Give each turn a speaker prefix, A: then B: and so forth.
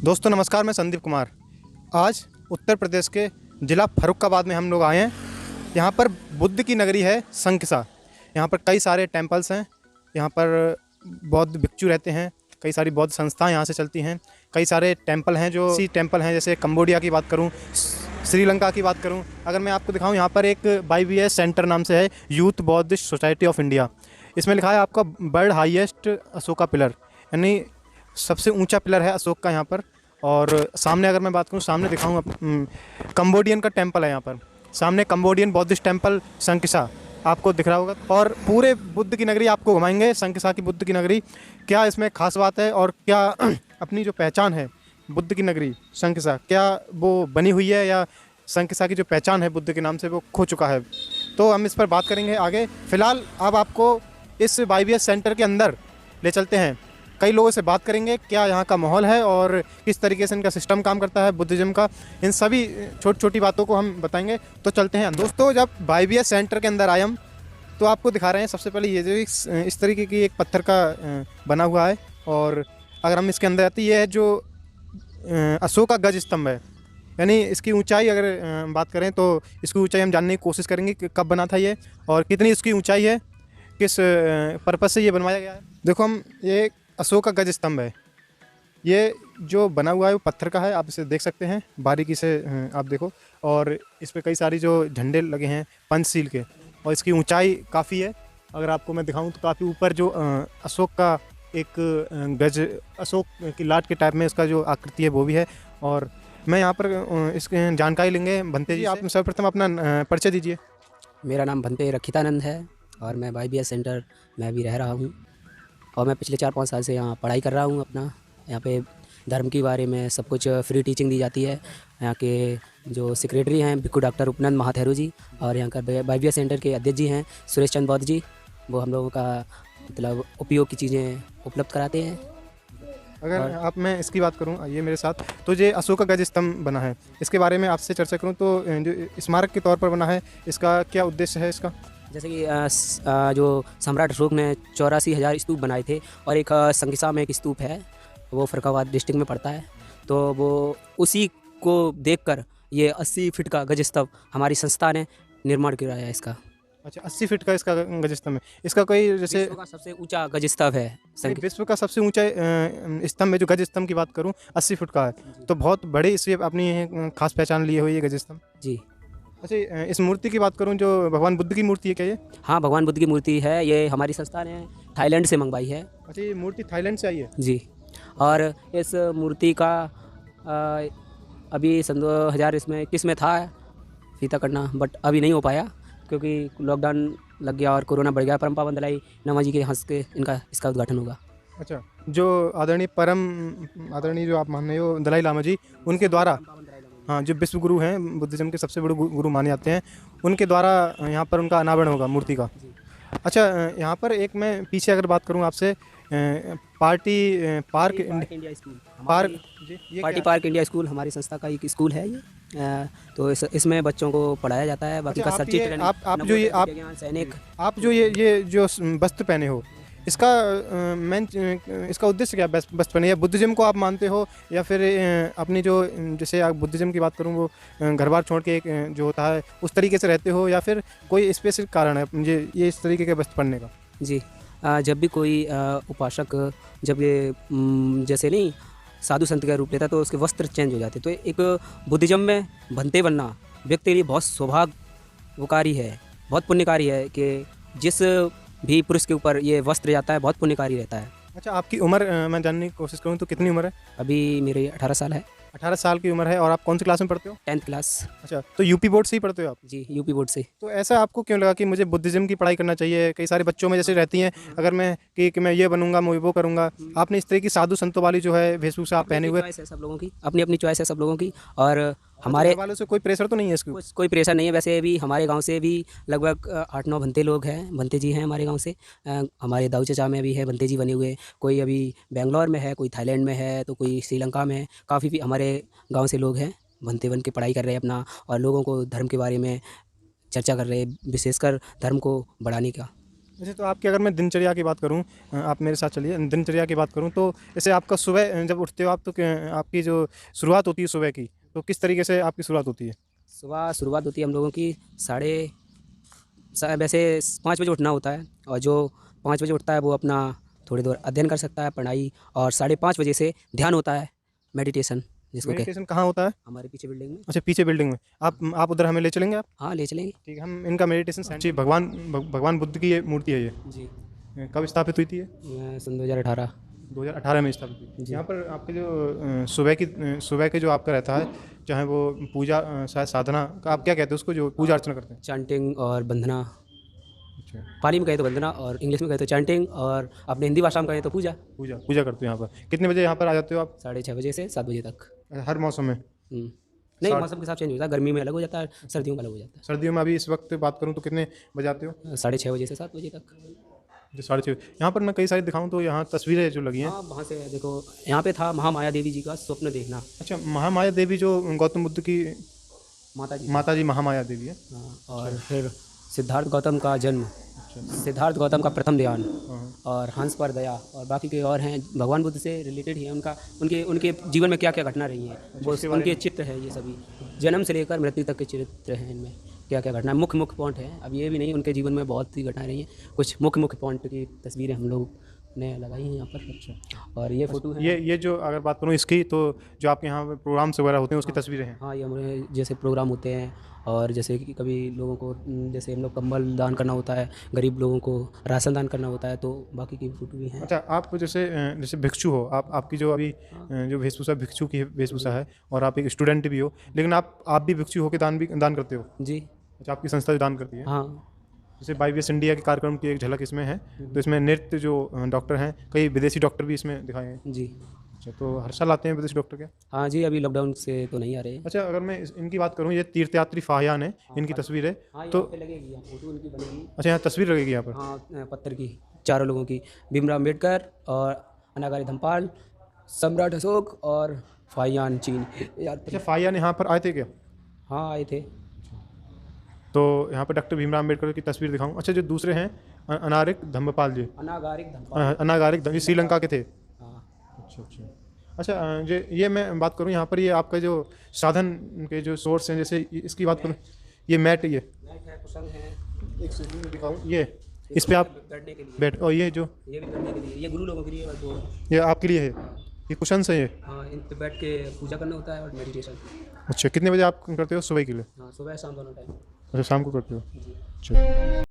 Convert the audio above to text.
A: दोस्तों नमस्कार, मैं संदीप कुमार। आज उत्तर प्रदेश के ज़िला फर्रुखाबाद में हम लोग आए हैं। यहाँ पर बुद्ध की नगरी है संकिसा। यहाँ पर कई सारे टेम्पल्स हैं। यहाँ पर बौद्ध भिक्षु रहते हैं। कई सारी बौद्ध संस्थाएं यहाँ से चलती हैं। कई सारे टेम्पल हैं जो टेम्पल हैं, जैसे कंबोडिया की बात करूँ, श्रीलंका की बात करूँ। अगर मैं आपको दिखाऊँ, यहाँ पर एक YBS सेंटर नाम से है, youth Buddhist society of India. इसमें लिखा है आपका वर्ल्ड हाईएस्ट अशोका पिलर, यानी सबसे ऊंचा पिलर है अशोक का यहाँ पर। और सामने अगर मैं बात करूँ, सामने दिखाऊँ, कंबोडियन का टेंपल है यहाँ पर। सामने कंबोडियन बौद्धिस्ट टेंपल संकिसा आपको दिख रहा होगा। और पूरे बुद्ध की नगरी आपको घुमाएंगे, संकिसा की बुद्ध की नगरी। क्या इसमें खास बात है और क्या अपनी जो पहचान है बुद्ध की नगरी संकिसा, क्या वो बनी हुई है या संकिसा की जो पहचान है बुद्ध के नाम से वो खो चुका है, तो हम इस पर बात करेंगे आगे। फ़िलहाल अब आपको इस YBS सेंटर के अंदर ले चलते हैं। कई लोगों से बात करेंगे क्या यहाँ का माहौल है और किस तरीके से इनका सिस्टम काम करता है बुद्धिज़्म का। इन सभी छोटी छोटी बातों को हम बताएंगे। तो चलते हैं दोस्तों। जब YBS सेंटर के अंदर आए हम, तो आपको दिखा रहे हैं सबसे पहले ये जो इस तरीके की एक पत्थर का बना हुआ है। और अगर हम इसके अंदर आते, ये है जो अशोक का गज स्तंभ है, यानी इसकी ऊंचाई अगर बात करें तो इसकी ऊंचाई हम जानने की कोशिश करेंगे कि कब बना था ये और कितनी इसकी ऊंचाई है, किस पर्पज़ से ये बनवाया गया है। देखो, हम ये अशोक का गज स्तंभ है। ये जो बना हुआ है वो पत्थर का है, आप इसे देख सकते हैं बारीकी से, आप देखो। और इस पर कई सारी जो झंडे लगे हैं पंचशील के, और इसकी ऊंचाई काफ़ी है। अगर आपको मैं दिखाऊं तो काफ़ी ऊपर जो अशोक का एक गज, अशोक की लाट के टाइप में इसका जो आकृति है वो भी है। और मैं यहाँ पर इसकी जानकारी लेंगे भंते जी। आप सर्वप्रथम अपना परिचय दीजिए।
B: मेरा नाम भंते रखितानंद है और मैं YBS सेंटर में भी रह रहा हूँ और मैं पिछले 4-5 साल से यहाँ पढ़ाई कर रहा हूँ अपना। यहाँ पे धर्म के बारे में सब कुछ फ्री टीचिंग दी जाती है। यहाँ के जो सेक्रेटरी हैं भिक्खु डॉक्टर उपनंद महाथेरू जी, और यहाँ का YBS सेंटर के अध्यक्ष जी हैं सुरेश चंद बौद्ध जी। वो हम लोगों का मतलब उपयोग की चीज़ें उपलब्ध कराते हैं।
A: अगर आप मैं इसकी बात करूं, ये मेरे साथ, तो ये अशोक का गज स्तंभ बना है, इसके बारे में आपसे चर्चा करूं तो जो स्मारक के तौर पर बना है, इसका क्या उद्देश्य है इसका?
B: जैसे कि जो सम्राट अशोक ने 84,000 स्तूप बनाए थे, और एक संकिसा में एक स्तूप है, वो फर्रुखाबाद डिस्ट्रिक्ट में पड़ता है। तो वो उसी को देखकर ये 80 फीट का गज स्तंभ हमारी संस्था ने निर्माण कराया है इसका।
A: अच्छा, 80 फीट का इसका गज स्तंभ है। इसका कोई जैसे
B: विश्व का सबसे ऊंचा गज स्तंभ है।
A: विश्व का सबसे ऊंचा स्तंभ है। जो गज स्तंभ की बात करूं 80 फीट का है, तो बहुत बड़े इससे अपनी खास पहचान लिए हुई है गज स्तंभ
B: जी।
A: अच्छा, इस मूर्ति की बात करूं, जो भगवान बुद्ध की मूर्ति है क्या ये?
B: हाँ, भगवान बुद्ध की मूर्ति है। ये हमारी संस्था ने थाईलैंड से मंगवाई है।
A: अच्छा, ये मूर्ति थाईलैंड से आई है
B: जी। और इस मूर्ति का अभी सन 2000 इसमें 21 में था फीता करना, बट अभी नहीं हो पाया क्योंकि लॉकडाउन लग गया और कोरोना बढ़ गया। परम पावन दलाई लामा जी के हंस के इसका उद्घाटन होगा।
A: अच्छा, जो आदरणीय जो आप मान रहे हो दलाई लामा जी, उनके द्वारा, हाँ, जो विश्व गुरु हैं, बुद्धिज़्म के सबसे बड़े गुरु माने जाते हैं, उनके द्वारा यहाँ पर उनका अनावरण होगा मूर्ति का। अच्छा, यहाँ पर एक मैं पीछे अगर बात करूँ आपसे, park
B: India school,
A: party
B: park India school हमारी संस्था का एक स्कूल है ये। तो इसमें बच्चों को पढ़ाया जाता है। बाकी का सचिव ट्रेनिंग,
A: आप जो ये जो वस्त्र पहने हो, इसका इसका उद्देश्य क्या? वस्त्र पहने या बुद्धिज़्म को आप मानते हो, या फिर अपनी जो, जैसे आप बुद्धिज़्म की बात करूँ, वो घर बार छोड़ के एक जो होता है उस तरीके से रहते हो, या फिर कोई स्पेसिफिक कारण है मुझे ये इस तरीके के वस्त्र पहनने का?
B: जी, जब भी कोई उपासक जब ये जैसे नहीं साधु संत का रूप लेता तो उसके वस्त्र चेंज हो जाते। तो एक बुद्धिज़्म में भंते बनना व्यक्ति के लिए बहुत सौभाग्यकारी है, बहुत पुण्यकारी है कि जिस भी पुरुष के ऊपर ये वस्त्र जाता है बहुत पुण्यकारी रहता है।
A: अच्छा, आपकी उम्र मैं जानने की कोशिश करूँ तो कितनी उम्र है?
B: अभी मेरी 18 साल है।
A: 18 साल की उम्र है। और आप कौन सी क्लास में पढ़ते हो?
B: 10th class.
A: अच्छा, तो यूपी बोर्ड से ही पढ़ते हो आप?
B: जी, यूपी बोर्ड से।
A: तो ऐसा आपको क्यों लगा कि मुझे बुद्धिज़्म की पढ़ाई करना चाहिए? कई सारे बच्चों में जैसे रहती हैं, अगर मैं कि मैं ये बनूंगा, मैं वो करूंगा। आपने इस तरह की साधु संतों वाली जो है वेशभूषा आप पहने हुए,
B: सब लोगों की अपनी अपनी चॉइस है सब लोगों की। और हमारे
A: वालों से कोई प्रेशर तो नहीं है इसको?
B: कोई प्रेशर नहीं है। वैसे भी हमारे गांव से भी लगभग 8-9 भंते लोग हैं, भंते जी हैं हमारे गांव से। हमारे दाऊ चचा में भी है भंते जी बने हुए। कोई अभी बेंगलोर में है, कोई थाईलैंड में है, तो कोई श्रीलंका में। काफ़ी भी हमारे गांव से लोग हैं भंते बन के पढ़ाई कर रहे हैं अपना, और लोगों को धर्म के बारे में चर्चा कर रहे हैं, विशेषकर धर्म को बढ़ाने का।
A: अच्छा, तो आपकी अगर मैं दिनचर्या की बात करूं, आप मेरे साथ चलिए, दिनचर्या की बात करूं तो जैसे आपका सुबह जब उठते हो आप तो आपकी जो शुरुआत होती है सुबह की, तो किस तरीके से आपकी शुरुआत होती है?
B: सुबह शुरुआत होती है हम लोगों की साढ़े वैसे 5 बजे उठना होता है, और जो 5 बजे उठता है वो अपना थोड़ी देर अध्ययन कर सकता है, पढ़ाई, और 5:30 बजे से ध्यान होता है, मेडिटेशन जिसको कहते हैं।
A: मेडिटेशन कहाँ होता है?
B: हमारे पीछे बिल्डिंग में।
A: अच्छा, पीछे बिल्डिंग में। आप उधर हमें ले चलेंगे आप?
B: हाँ, ले चलेंगे।
A: ठीक है, हम इनका मेडिटेशन जी, भगवान बुद्ध की ये मूर्ति है ये।
B: जी।
A: कब स्थापित हुई थी ये?
B: सन 2018।
A: 2018 में स्थापित हुई।
B: जी।
A: यहाँ पर आपके जो सुबह के जो आपका रहता है, चाहे वो पूजा, शायद साधना का आप क्या कहते हैं उसको, जो पूजा अर्चना करते हैं?
B: चैंटिंग और वंदना।
A: अच्छा,
B: पाली में कहे तो वंदना, और इंग्लिश में कहे तो चैंटिंग, और अपने हिंदी भाषा में कहे तो पूजा।
A: पूजा पूजा करते हो यहाँ पर। कितने बजे यहाँ पर आ जाते हो आप?
B: 6:30 बजे से 7 बजे तक।
A: हर मौसम में?
B: नहीं, मौसम के हिसाब चेंज होता है, गर्मी में अलग हो जाता है, सर्दियों में अलग हो जाता
A: सर्दियों में अभी इस वक्त बात करूँ तो कितने बजे आते हो?
B: है। 6:30 बजे से 7 बजे तक।
A: जो 6:30। यहाँ पर मैं कई सारी दिखाऊँ तो यहाँ तस्वीरें जो लगी हैं।
B: हाँ, वहाँ से देखो, यहाँ पे था महामाया देवी जी का स्वप्न देखना।
A: अच्छा, महामाया देवी जो गौतम बुद्ध की माता जी महामाया देवी है।
B: हाँ, और फिर सिद्धार्थ गौतम का जन्म,
A: अच्छा।
B: सिद्धार्थ गौतम का प्रथम ध्यान,
A: हाँ।
B: और हंस पर दया, और बाकी के और हैं भगवान बुद्ध से रिलेटेड ही है। उनका उनके जीवन में क्या क्या घटना रही हैं, वो उनके चित्र हैं, ये सभी जन्म से लेकर मृत्यु तक के चरित्र हैं। इनमें क्या क्या घटना, मुख्य पॉइंट है। अब ये भी नहीं, उनके जीवन में बहुत सी घटनाएं रही हैं, कुछ मुख्य पॉइंट की तस्वीरें हम लोग ने लगाई हैं यहाँ पर। अच्छा, और ये फोटो है।
A: ये जो अगर बात करूँ इसकी, तो जो आपके यहाँ पे प्रोग्राम्स वगैरह होते हैं उसकी तस्वीरें हैं।
B: हाँ, ये हमारे जैसे प्रोग्राम होते हैं, और जैसे कि कभी लोगों को, जैसे हम लोग कंबल दान करना होता है, गरीब लोगों को राशन दान करना होता है, तो बाकी की फोटो भी हैं।
A: अच्छा, आप जैसे भिक्षु हो, आपकी जो अभी जो वेशभूषा भिक्षु की वेशभूषा है, और आप एक स्टूडेंट भी हो, लेकिन आप भी भिक्षु होकर दान करते हो?
B: जी।
A: अच्छा, आपकी संस्था जो दान करती है।
B: हाँ।
A: जैसे YBS इंडिया के कार्यक्रम की एक झलक इसमें है, तो इसमें नृत्य जो डॉक्टर हैं, कई विदेशी डॉक्टर भी इसमें दिखाए हैं।
B: जी।
A: अच्छा, तो हर साल आते हैं विदेशी डॉक्टर क्या?
B: हाँ जी, अभी लॉकडाउन से तो नहीं आ रहे हैं।
A: अच्छा, अगर मैं इनकी बात करूँ, ये तीर्थयात्री फाहियान है, इनकी तस्वीर है।
B: हाँ,
A: तो
B: यहाँ पे लगेगी, यहाँ फोटो उनकी बनेगी।
A: अच्छा, यहाँ तस्वीर लगेगी यहाँ पर?
B: हाँ, पत्थर की, चारों लोगों की, भीमराव अम्बेडकर और अनागारी धम्पाल, सम्राट अशोक और फाहियान चीन यार।
A: अच्छा, फाहियान यहाँ पर आए थे क्या?
B: हाँ, आए थे।
A: तो यहाँ पर डॉक्टर भीमराव अम्बेडकर की तस्वीर दिखाऊँ? अच्छा, जो दूसरे हैं अनारिक धम्मपाल जी,
B: अनागारिक धम्पाल।
A: अनागारिक ये श्रीलंका के थे।
B: हाँ।
A: अच्छा अच्छा। अच्छा, ये मैं बात करूँ यहाँ पर, ये आपका जो साधन के जो सोर्स हैं, जैसे इसकी बात करूँ, ये मैट, ये
B: मैट है, कुशन है।
A: एक सेकंड दिखाऊँ, ये इस पे आप
B: बैठने के लिए।
A: बैठ, और ये
B: ये भी बैठने के लिए, ये गुरु लोगों के लिए, और जो
A: ये आपके लिए है, ये कुशन है ये?
B: हाँ, इन पे बैठ के पूजा करना होता है और मेडिटेशन।
A: अच्छा, कितने बजे आप करते हो सुबह के लिए?
B: हाँ, सुबह शाम दोनों टाइम।
A: अच्छा, शाम को करते हो? अच्छा।